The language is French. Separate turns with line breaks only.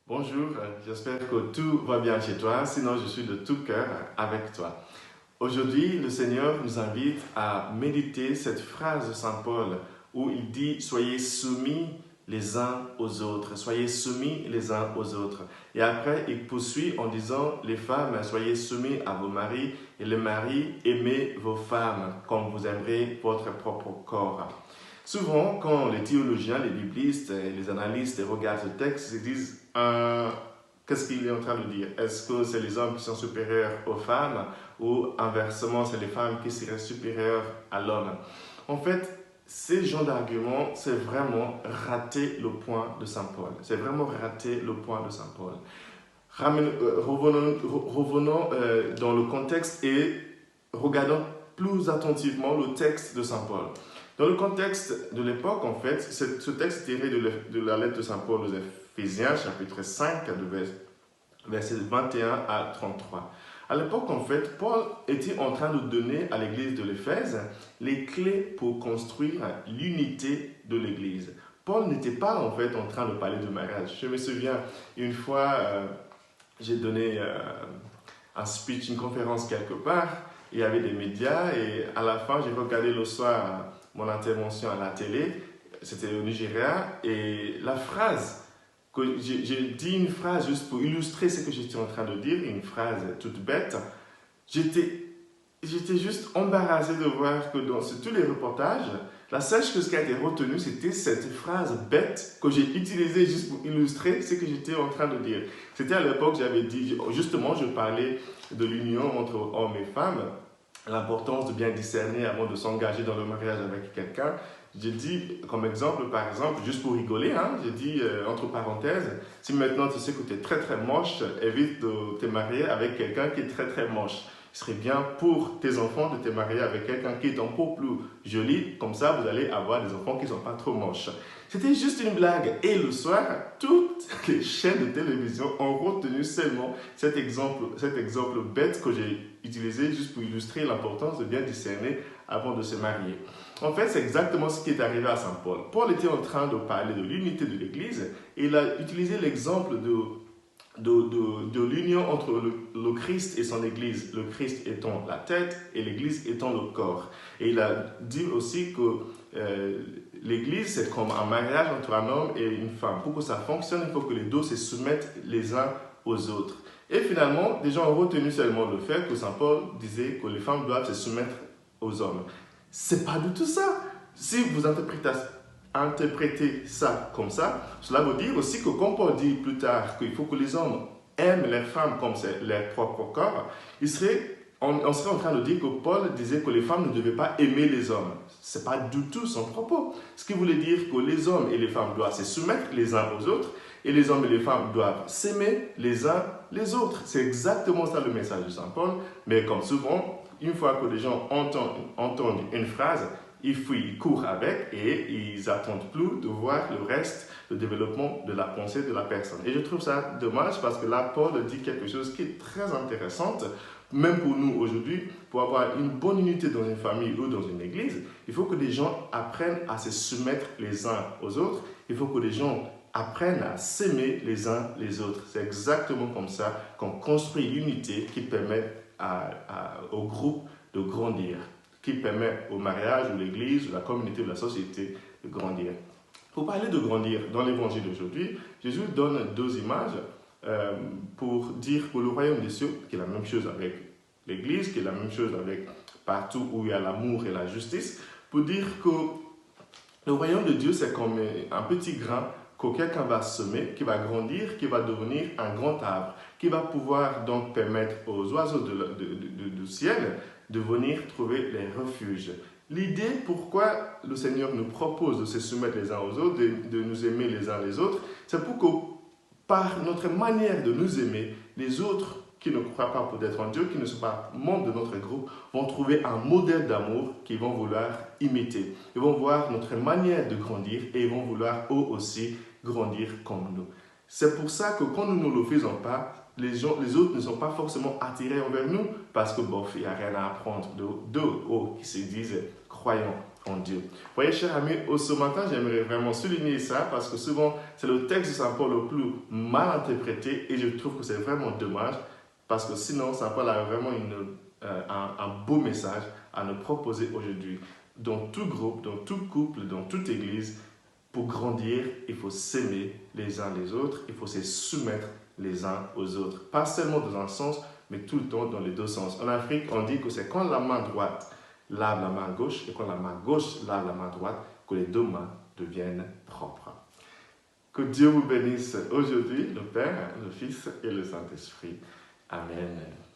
Bonjour, j'espère que tout va bien chez toi, sinon je suis de tout cœur avec toi. Aujourd'hui, le Seigneur nous invite à méditer cette phrase de Saint Paul où il dit « Soyez soumis les uns aux autres, soyez soumis les uns aux autres ». Et après, il poursuit en disant « Les femmes, soyez soumis à vos maris et les maris, aimez vos femmes comme vous aimerez votre propre corps ». Souvent, quand les théologiens, les biblistes et les analystes regardent ce texte, ils disent qu'est-ce qu'il est en train de dire? Est-ce que c'est les hommes qui sont supérieurs aux femmes ou inversement, c'est les femmes qui seraient supérieures à l'homme? En fait, ces genres d'arguments, c'est vraiment rater le point de Saint Paul. C'est vraiment rater le point de Saint Paul. Revenons dans le contexte et regardons plus attentivement le texte de Saint Paul. Dans le contexte de l'époque, en fait, ce texte est tiré de la lettre de Saint Paul aux Éphésiens, chapitre 5, versets 21 à 33. À l'époque, en fait, Paul était en train de donner à l'église de l'Éphèse les clés pour construire l'unité de l'église. Paul n'était pas, en fait, en train de parler de mariage. Je me souviens, une fois, j'ai donné un speech, une conférence quelque part, il y avait des médias et à la fin, j'ai regardé le soir mon intervention à la télé, c'était au Nigeria, et la phrase, j'ai dit une phrase juste pour illustrer ce que j'étais en train de dire, une phrase toute bête, j'étais juste embarrassé de voir que dans tous les reportages, la seule chose qui a été retenue, c'était cette phrase bête que j'ai utilisée juste pour illustrer ce que j'étais en train de dire. C'était à l'époque, j'avais dit, justement, je parlais de l'union entre hommes et femmes, l'importance de bien discerner avant de s'engager dans le mariage avec quelqu'un. J'ai dit, comme exemple, par exemple, juste pour rigoler, j'ai dit, entre parenthèses, si maintenant tu sais que tu es très très moche, évite de te marier avec quelqu'un qui est très très moche. Il serait bien pour tes enfants de te marier avec quelqu'un qui est un peu plus joli, comme ça vous allez avoir des enfants qui ne sont pas trop moches. C'était juste une blague. Et le soir, toutes les chaînes de télévision ont retenu seulement cet exemple bête que j'ai utilisé juste pour illustrer l'importance de bien discerner avant de se marier. En fait, c'est exactement ce qui est arrivé à Saint Paul. Paul était en train de parler de l'unité de l'Église et il a utilisé l'exemple de l'union entre le Christ et son Église, le Christ étant la tête et l'Église étant le corps. Et il a dit aussi que l'Église, c'est comme un mariage entre un homme et une femme. Pour que ça fonctionne, il faut que les deux se soumettent les uns aux autres. Et finalement, des gens ont retenu seulement le fait que Saint Paul disait que les femmes doivent se soumettre aux hommes. C'est pas du tout ça. Si vous interprétez ça comme ça, cela veut dire aussi que comme Paul dit plus tard qu'il faut que les hommes aiment leurs femmes comme c'est leur propre corps, on serait en train de dire que Paul disait que les femmes ne devaient pas aimer les hommes. Ce n'est pas du tout son propos. Ce qui voulait dire que les hommes et les femmes doivent se soumettre les uns aux autres et les hommes et les femmes doivent s'aimer les uns les autres. C'est exactement ça le message de Saint Paul. Mais comme souvent, une fois que les gens entendent une phrase, ils courent avec et ils n'attendent plus de voir le reste, le développement de la pensée de la personne. Et je trouve ça dommage parce que là, Paul dit quelque chose qui est très intéressant, même pour nous aujourd'hui, pour avoir une bonne unité dans une famille ou dans une église, il faut que les gens apprennent à se soumettre les uns aux autres. Il faut que les gens apprennent à s'aimer les uns les autres. C'est exactement comme ça qu'on construit l'unité qui permet au groupe de grandir, qui permet au mariage, ou l'église, ou la communauté, ou la société de grandir. Pour parler de grandir, dans l'évangile d'aujourd'hui, Jésus donne deux images pour dire que le royaume des cieux, qui est la même chose avec l'église, qui est la même chose avec partout où il y a l'amour et la justice, pour dire que le royaume de Dieu, c'est comme un petit grain que quelqu'un va semer, qui va grandir, qui va devenir un grand arbre, qui va pouvoir donc permettre aux oiseaux du ciel de venir trouver les refuges. L'idée pourquoi le Seigneur nous propose de se soumettre les uns aux autres, de nous aimer les uns les autres, c'est pour que par notre manière de nous aimer, les autres qui ne croient pas peut-être en Dieu, qui ne sont pas membres de notre groupe, vont trouver un modèle d'amour qu'ils vont vouloir imiter. Ils vont voir notre manière de grandir et ils vont vouloir eux aussi grandir comme nous. C'est pour ça que quand nous ne le faisons pas, les autres ne sont pas forcément attirés envers nous parce que bof, il n'y a rien à apprendre d'eux qui se disent croyants. en Dieu. Vous voyez, chers amis, ce matin, j'aimerais vraiment souligner ça parce que souvent, c'est le texte de Saint Paul le plus mal interprété et je trouve que c'est vraiment dommage parce que sinon, Saint Paul a vraiment un beau message à nous proposer aujourd'hui. Dans tout groupe, dans tout couple, dans toute église, pour grandir, il faut s'aimer les uns les autres, il faut se soumettre les uns aux autres. Pas seulement dans un sens, mais tout le temps dans les deux sens. En Afrique, on dit que c'est quand la main droite lave la main gauche et quand la main gauche lave la main droite que les deux mains deviennent propres. Que Dieu vous bénisse aujourd'hui, le Père, le Fils et le Saint-Esprit. Amen.